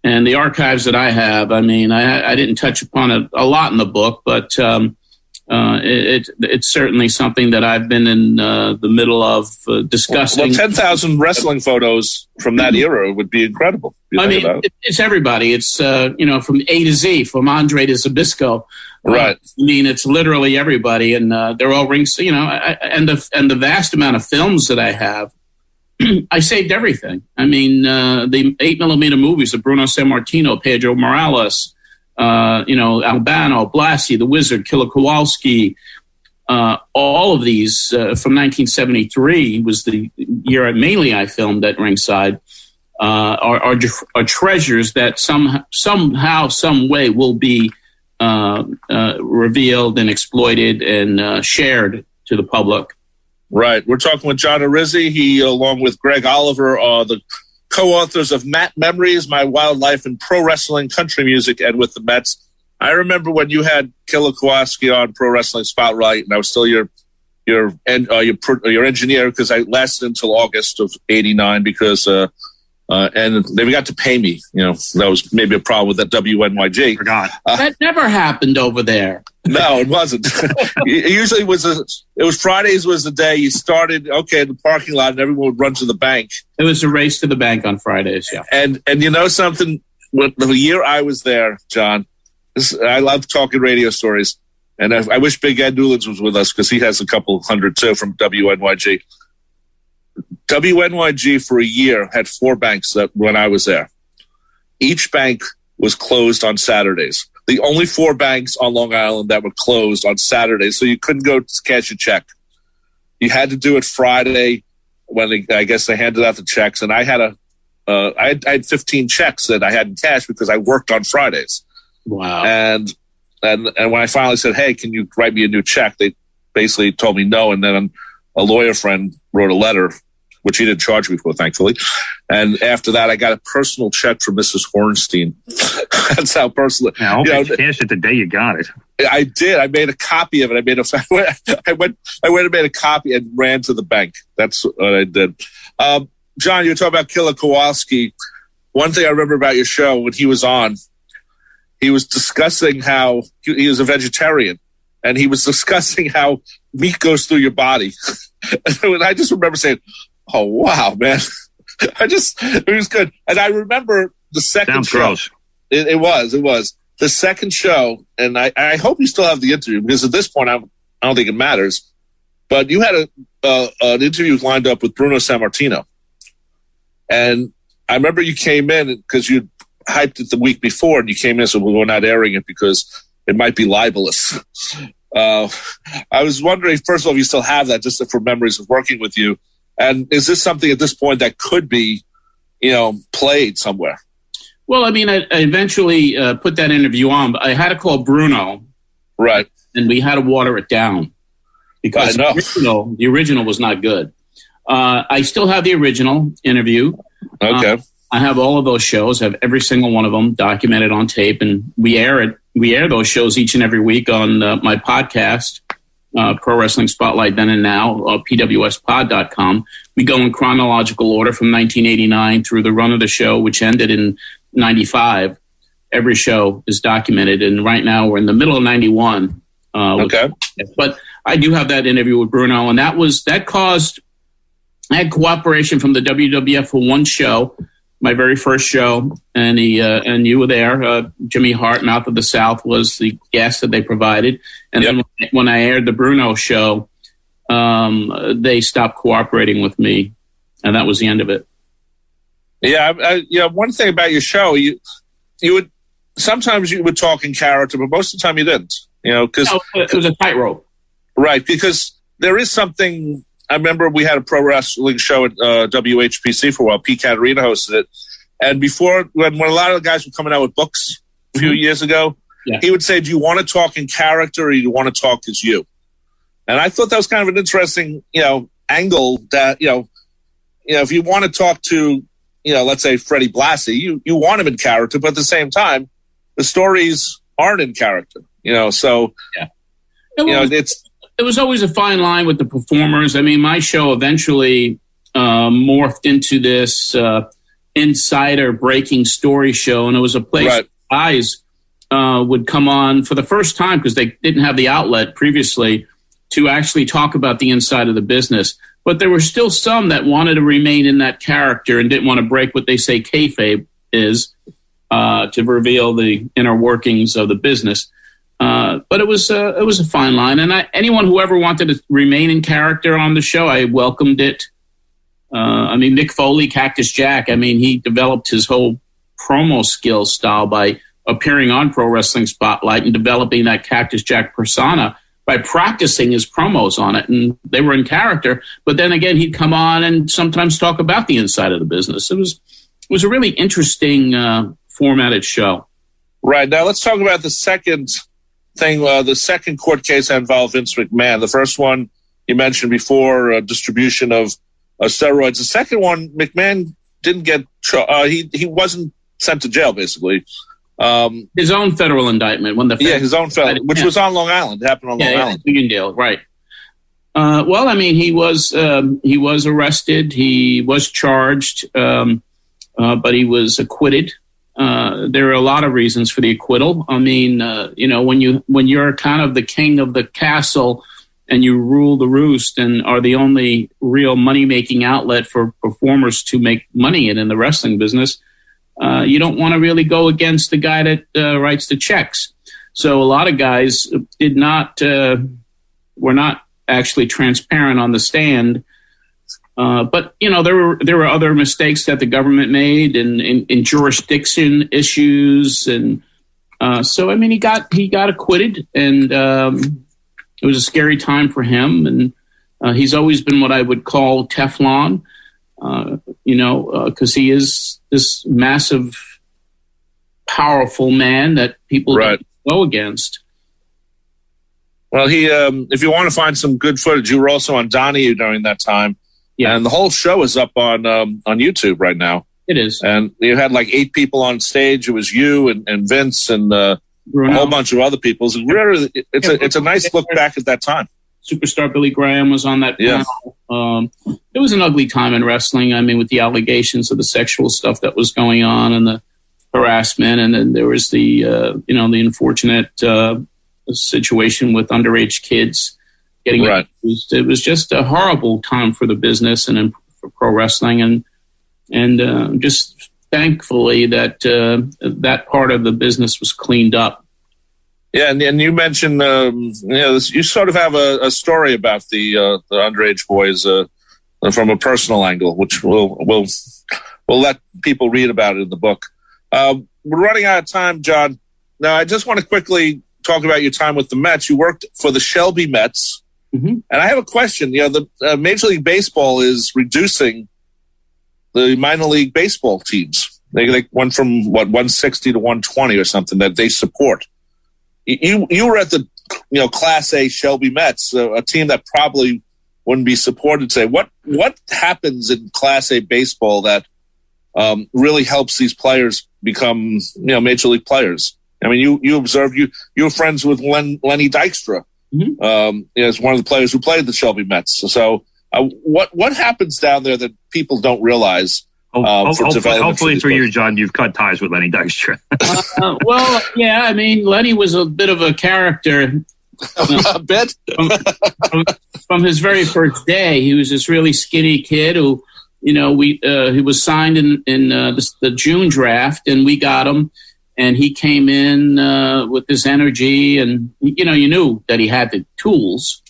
And the archives that I have, I mean, I didn't touch upon it a lot in the book, but it's certainly something that I've been in the middle of discussing. Well, 10,000 wrestling photos from that era would be incredible. I mean, it's everybody. It's, from A to Z, from Andre to Zbyszko. Right. I mean, it's literally everybody, and they're all rings, and the vast amount of films that I have, I saved everything. I mean, the 8mm movies of Bruno Sammartino, Pedro Morales, Albano, Blassie, The Wizard, Killer Kowalski, all of these from 1973 was the year mainly I filmed at ringside, are treasures that somehow, some way will be revealed and exploited and shared to the public. Right. We're talking with John Arezzi. He, along with Greg Oliver, are the co-authors of Matt Memories, My Wild Life in Pro Wrestling, Country Music, and with the Mets. I remember when you had Killer Kowalski on Pro Wrestling Spotlight, and I was still your engineer because I lasted until August of '89 because and they forgot to pay me. That was maybe a problem with that WNYG. Forgot. That never happened over there. No, it wasn't. It usually it was Fridays was the day you started, in the parking lot, and everyone would run to the bank. It was a race to the bank on Fridays, yeah. And you know something? The year I was there, John, I love talking radio stories, and I wish Big Ed Newlands was with us because he has a couple hundred too from WNYG. WNYG for a year had 4 banks when I was there. Each bank was closed on Saturdays. The only 4 banks on Long Island that were closed on Saturdays, so you couldn't go cash a check. You had to do it Friday when I guess they handed out the checks, and I had I had 15 checks that I hadn't cashed because I worked on Fridays. Wow! And when I finally said, "Hey, can you write me a new check?" They basically told me no, and then a lawyer friend wrote a letter, which he didn't charge me for, thankfully. And after that, I got a personal check from Mrs. Hornstein. That's how personal. I hope you cashed it the day you got it. I did. I made a copy of it. I went and made a copy and ran to the bank. That's what I did. John, you were talking about Killer Kowalski. One thing I remember about your show when he was on, he was discussing how he was a vegetarian, and he was discussing how meat goes through your body. And I just remember saying, "Oh wow, man!" It was good. And I remember the second Sounds show. Gross. It was the second show, and I hope you still have the interview because at this point I don't think it matters. But you had an interview lined up with Bruno Sammartino, and I remember you came in because you hyped it the week before, and you came in and said, "Well, we're not airing it because it might be libelous." I was wondering, first of all, if you still have that, just for memories of working with you. And is this something at this point that could be, played somewhere? Well, I mean, I eventually put that interview on, but I had to call Bruno. Right. And we had to water it down because the original was not good. I still have the original interview. Okay. I have all of those shows. I have every single one of them documented on tape, and we air those shows each and every week on my podcast, Pro Wrestling Spotlight Then and Now, pwspod.com. We go in chronological order from 1989 through the run of the show, which ended in 95. Every show is documented, and right now we're in the middle of 91. Okay. But I do have that interview with Bruno, and I had cooperation from the WWF for one show, my very first show, and and you were there. Jimmy Hart, Mouth of the South, was the guest that they provided. And then when I aired the Bruno show, they stopped cooperating with me, and that was the end of it. Yeah, one thing about your show, you would sometimes you would talk in character, but most of the time you didn't. Because it was a tightrope, right? Because there is something. I remember we had a pro wrestling show at WHPC for a while. Pete Caterina hosted it. And before, when a lot of the guys were coming out with books a few years ago, he would say, "Do you want to talk in character or do you want to talk as you?" And I thought that was kind of an interesting, angle that, if you want to talk to, let's say Freddie Blassie, you want him in character, but at the same time, the stories aren't in character, so. Yeah. It was always a fine line with the performers. I mean, my show eventually morphed into this insider breaking story show, and it was a place where guys would come on for the first time because they didn't have the outlet previously to actually talk about the inside of the business. But there were still some that wanted to remain in that character and didn't want to break what they say kayfabe is to reveal the inner workings of the business. But it was a fine line, and anyone who ever wanted to remain in character on the show, I welcomed it. I mean, Mick Foley, Cactus Jack, I mean, he developed his whole promo skill style by appearing on Pro Wrestling Spotlight and developing that Cactus Jack persona by practicing his promos on it, and they were in character. But then again, he'd come on and sometimes talk about the inside of the business. It was a really interesting formatted show. Right. Now let's talk about the second thing, the second court case that involved Vince McMahon. The first one you mentioned before, distribution of steroids. The second one, McMahon didn't get he wasn't sent to jail, basically. His own federal indictment. His own federal, which was on Long Island. It happened on Long Island. Uniondale, right. Well, I mean, he was arrested. He was charged, but he was acquitted. There are a lot of reasons for the acquittal. I mean, when you're kind of the king of the castle and you rule the roost and are the only real money-making outlet for performers to make money in the wrestling business, you don't want to really go against the guy that writes the checks. So a lot of guys were not actually transparent on the stand. But there were other mistakes that the government made in jurisdiction issues, and so I mean he got acquitted, and it was a scary time for him. And he's always been what I would call Teflon, because he is this massive, powerful man that people don't go against. Well, he if you want to find some good footage, you were also on Donahue during that time. Yeah. And the whole show is up on YouTube right now. It is. And you had like 8 people on stage. It was you and Vince and a whole bunch of other people. It's a nice look back at that time. Superstar Billy Graham was on that panel. It was an ugly time in wrestling. I mean, with the allegations of the sexual stuff that was going on and the harassment. And then there was the unfortunate situation with underage kids getting abused. It was just a horrible time for the business and for pro wrestling, and just thankfully that that part of the business was cleaned up. Yeah, and you mentioned you sort of have a story about the underage boys from a personal angle, which we'll let people read about it in the book. We're running out of time, John. Now, I just want to quickly talk about your time with the Mets. You worked for the Shelby Mets. Mm-hmm. And I have a question. The Major League Baseball is reducing the minor league baseball teams. They went from 160 to 120 or something that they support. You were at the Class A Shelby Mets, a team that probably wouldn't be supported today. What happens in Class A baseball that really helps these players become major league players? I mean, you observed you were friends with Lenny Dykstra. Mm-hmm. As one of the players who played the Shelby Mets. So what happens down there that people don't realize? Hopefully for you, John, you've cut ties with Lenny Dykstra. Well, yeah, I mean, Lenny was a bit of a character. A bit? From his very first day, he was this really skinny kid who, he was signed in the June draft, and we got him. And he came in with this energy, and you knew that he had the tools.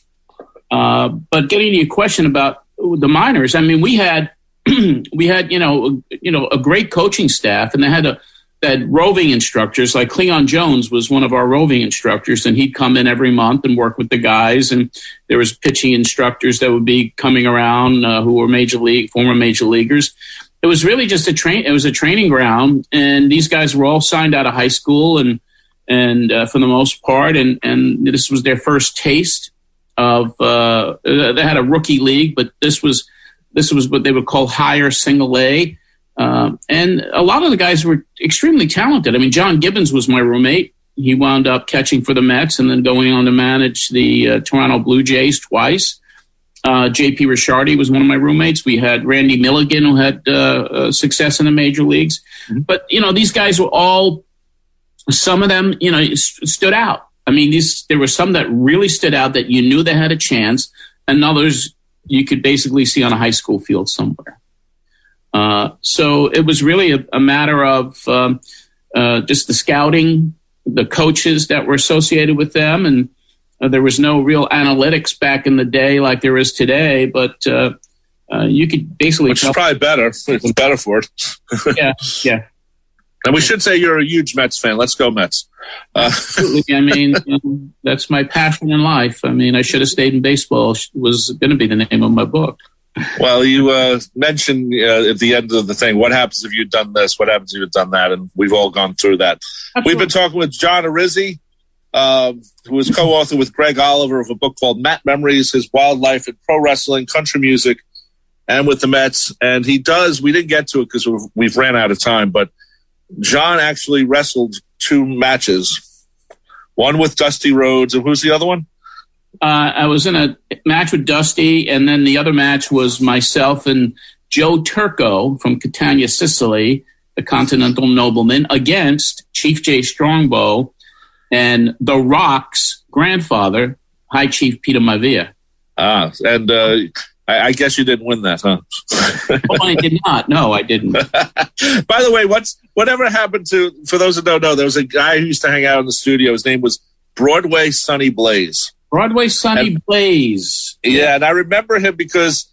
But getting to your question about the minors, I mean, we had a great coaching staff, and they had roving instructors. Like Cleon Jones was one of our roving instructors, and he'd come in every month and work with the guys. And there was pitching instructors that would be coming around who were former major leaguers. It was really just it was a training ground, and these guys were all signed out of high school and for the most part, and this was their first taste of they had a rookie league, but this was what they would call higher single A. And a lot of the guys were extremely talented. I mean, John Gibbons was my roommate. he wound up catching for the Mets and then going on to manage the Toronto Blue Jays twice. J.P. Ricciardi was one of my roommates. We had Randy Milligan, who had success in the major leagues. Mm-hmm. But, these guys were all, some of them, stood out. I mean, there were some that really stood out that you knew they had a chance, and others you could basically see on a high school field somewhere. So it was really a matter of just the scouting, the coaches that were associated with them, and there was no real analytics back in the day like there is today, but you could basically... Which is probably better. It was better for it. Yeah. And we should say you're a huge Mets fan. Let's go Mets. Absolutely. I mean, that's my passion in life. I mean, I should have stayed in baseball. Was going to be the name of my book. Well, you mentioned at the end of the thing, what happens if you'd done this? What happens if you'd done that? And we've all gone through that. Absolutely. We've been talking with John Arezzi, who is co-author with Greg Oliver of a book called Matt Memories, His Wildlife in Pro Wrestling, Country Music, and with the Mets. And we didn't get to it because we've ran out of time, but John actually wrestled 2 matches, one with Dusty Rhodes, and who's the other one? I was in a match with Dusty, and then the other match was myself and Joe Turco from Catania, Sicily, the Continental Nobleman, against Chief J. Strongbow and The Rock's grandfather, High Chief Peter Maivia. And I guess you didn't win that, huh? Oh, I did not. No, I didn't. By the way, whatever happened to, for those that don't know, there was a guy who used to hang out in the studio. His name was Broadway Sonny Blaze. Blaze. Yeah, and I remember him because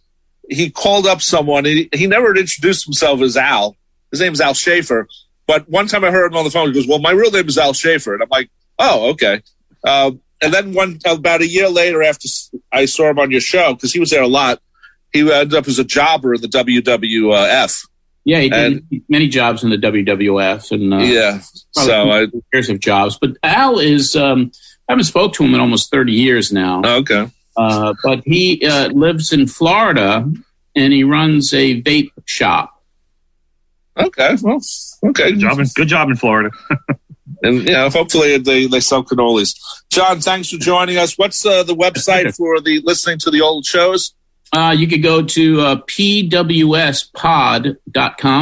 he called up someone. He never introduced himself as Al. His name is Al Schaefer. But one time I heard him on the phone. He goes, "Well, my real name is Al Schaefer." And I'm like, "Oh, okay." And then about a year later, after I saw him on your show, because he was there a lot, he ended up as a jobber in the WWF. Yeah, he did many jobs in the WWF, and so years of jobs. But Al is I haven't spoke to him in almost 30 years now. Okay, but he lives in Florida, and he runs a vape shop. Okay, well, okay, good job in Florida. And hopefully they sell cannolis. John, thanks for joining us. What's the website for the listening to the old shows? You could go to pwspod.com,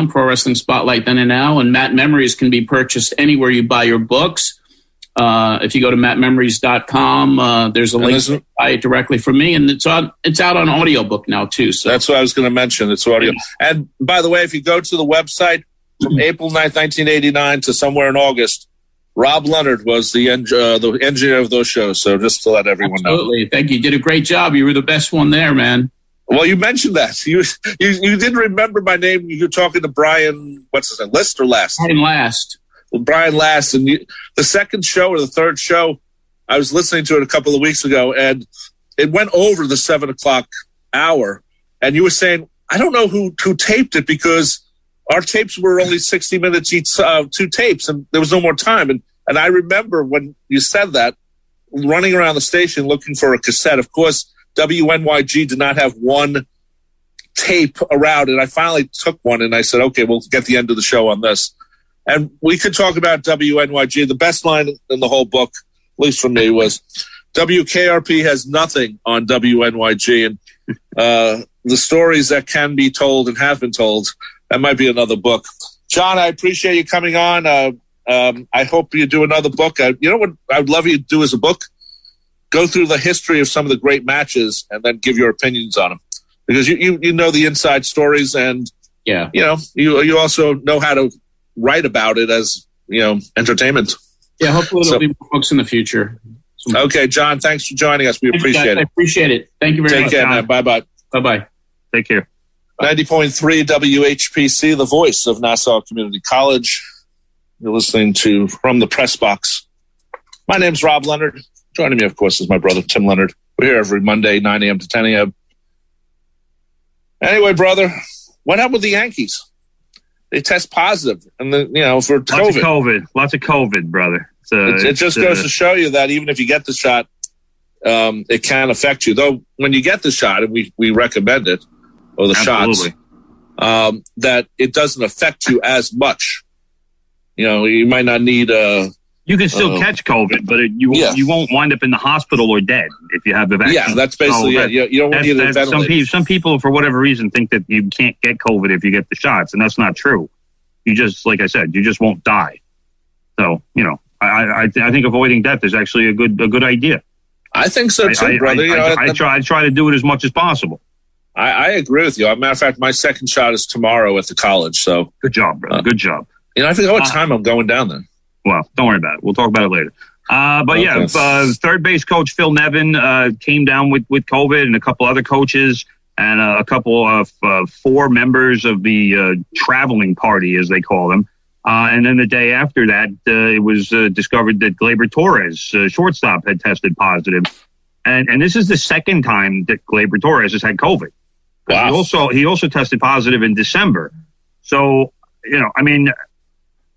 Pro Wrestling Spotlight Then and Now, and Matt Memories can be purchased anywhere you buy your books. If you go to mattmemories.com, there's a link to buy it directly from me, and it's out on audiobook now too. So that's what I was going to mention. It's audio. And by the way, if you go to the website from April 9th, 1989 to somewhere in August, Rob Leonard was the engineer of those shows. So just to let everyone know. Absolutely. Thank you. You did a great job. You were the best one there, man. Well, you mentioned that. You didn't remember my name. You were talking to Brian, what's his name, List or Last? Brian Last. Well, Brian Last. And the second show or the third show, I was listening to it a couple of weeks ago, and it went over the 7 o'clock hour. And you were saying, I don't know who taped it because our tapes were only 60 minutes each, 2 tapes, and there was no more time. And I remember when you said that, running around the station looking for a cassette. Of course, WNYG did not have one tape around, and I finally took one, and I said, okay, we'll get the end of the show on this. And we could talk about WNYG. The best line in the whole book, at least for me, was WKRP has nothing on WNYG, and the stories that can be told and have been told. That might be another book. John, I appreciate you coming on. I hope you do another book. You know what I would love you to do as a book? Go through the history of some of the great matches and then give your opinions on them. Because you know the inside stories, and you also know how to write about it as entertainment. Yeah, hopefully there'll be more books in the future. Okay, John, thanks for joining us. We appreciate it. I appreciate it. Thank you very much. Take care, man. Bye-bye. Bye-bye. Take care. 90.3 WHPC, the voice of Nassau Community College. You're listening to From the Press Box. My name's Rob Leonard. Joining me, of course, is my brother, Tim Leonard. We're here every Monday, 9 a.m. to 10 a.m. Anyway, brother, what happened with the Yankees? They test positive, and then for COVID. Lots of COVID, brother. It just goes to show you that even if you get the shot, it can affect you. Though when you get the shot, and we recommend it, or the shots, that it doesn't affect you as much. You might not need You can still catch COVID, but you won't wind up in the hospital or dead if you have the vaccine. Yeah, that's basically it. You don't need to ventilate. Some people, for whatever reason, think that you can't get COVID if you get the shots, and that's not true. You just, like I said, you just won't die. So, I think avoiding death is actually a good idea. I think so too, brother. I try to do it as much as possible. I agree with you. As a matter of fact, my second shot is tomorrow at the college. So good job, brother. Good job. I forget what time I'm going down there. Well, don't worry about it. We'll talk about it later. Third base coach Phil Nevin came down with COVID, and a couple other coaches, and a couple of 4 members of the traveling party, as they call them. And then the day after that, it was discovered that Gleyber Torres, shortstop, had tested positive. And this is the second time that Gleyber Torres has had COVID. Wow. He also tested positive in December. So,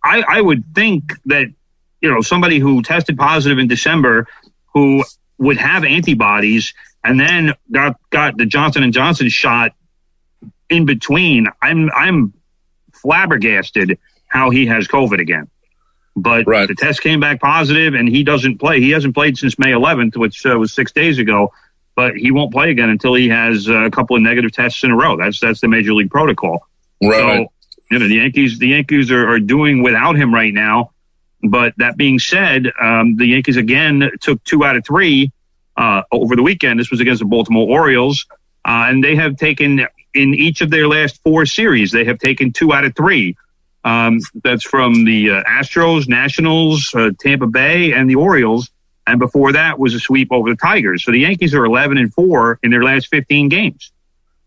I would think that, somebody who tested positive in December, who would have antibodies and then got the Johnson & Johnson shot in between, I'm flabbergasted how he has COVID again. But the test came back positive, and he doesn't play. He hasn't played since May 11th, which was 6 days ago. But he won't play again until he has a couple of negative tests in a row. That's the Major League protocol. Right. So, the Yankees are doing without him right now. But that being said, the Yankees again took 2 out of 3 over the weekend. This was against the Baltimore Orioles, and they have taken, in each of their last 4 series, they have taken 2 out of 3. That's from the Astros, Nationals, Tampa Bay, and the Orioles. And before that was a sweep over the Tigers. So the Yankees are 11-4 in their last 15 games.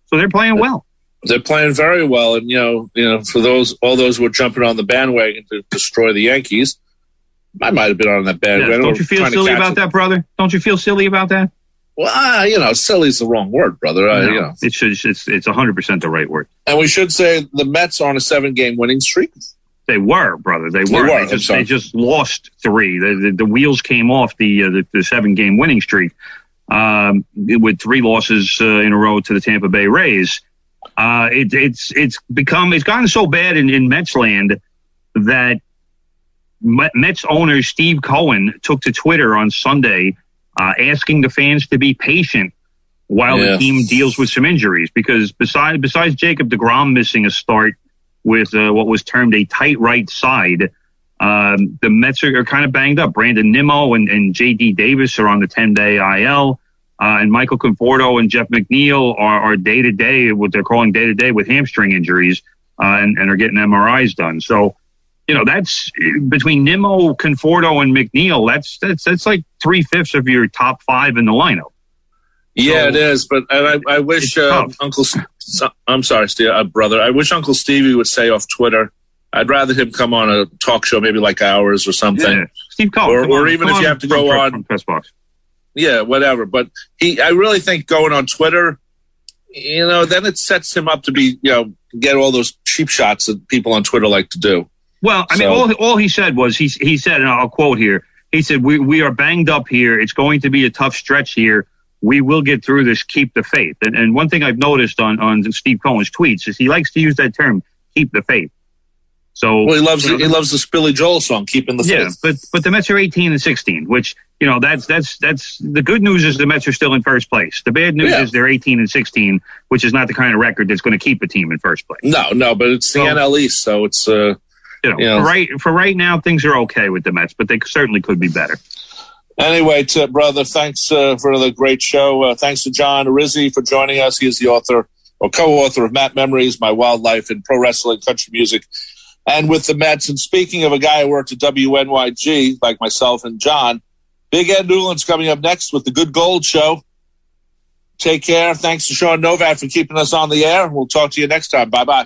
So they're playing well. They're playing very well. And, for all those who are jumping on the bandwagon to destroy the Yankees, I might have been on that bandwagon. Yes, don't you feel silly about that, brother? Don't you feel silly about that? Well, silly is the wrong word, brother. No, it's 100% the right word. And we should say the Mets are on a 7-game winning streak. They were, brother. They were. They just lost 3. The wheels came off the 7-game winning streak with 3 losses in a row to the Tampa Bay Rays. It's gotten so bad in Mets land that Mets owner Steve Cohen took to Twitter on Sunday asking the fans to be patient while the team deals with some injuries, because besides Jacob deGrom missing a start with what was termed a tight right side, the Mets are kind of banged up. Brandon Nimmo and J.D. Davis are on the 10-day IL, and Michael Conforto and Jeff McNeil are day-to-day, what they're calling day-to-day, with hamstring injuries, and are getting MRIs done. So, that's between Nimmo, Conforto, and McNeil. That's like 3/5 of your top 5 in the lineup. Yeah, it is. But I wish I'm sorry, Steve, brother. I wish Uncle Stevie would say off Twitter. I'd rather him come on a talk show, maybe like ours or something. Yeah. Steve Cohen, or even if you have to go on press box. Yeah, whatever. But I really think going on Twitter, then it sets him up to be, get all those cheap shots that people on Twitter like to do. Well, I mean, all he said was, he said, and I'll quote here, he said, we are banged up here. It's going to be a tough stretch here. We will get through this. Keep the faith. And one thing I've noticed on Steve Cohen's tweets is he likes to use that term, keep the faith. So he loves the Billy Joel song, Keeping the Faith. Yeah, but the Mets are 18-16, which, that's the good news is the Mets are still in first place. The bad news is they're 18-16, which is not the kind of record that's going to keep a team in first place. No, but it's the NL East, so it's for right now, things are okay with the Mets, but they certainly could be better. Anyway, brother, thanks for the great show. Thanks to John Arezzi for joining us. He is the author or co-author of Matt Memories, My Wild Life in Pro Wrestling, Country Music, and with the Mets. And speaking of a guy who worked at WNYG, like myself and John, Big Ed Newland's coming up next with the Good Gold Show. Take care. Thanks to Sean Novak for keeping us on the air. We'll talk to you next time. Bye-bye.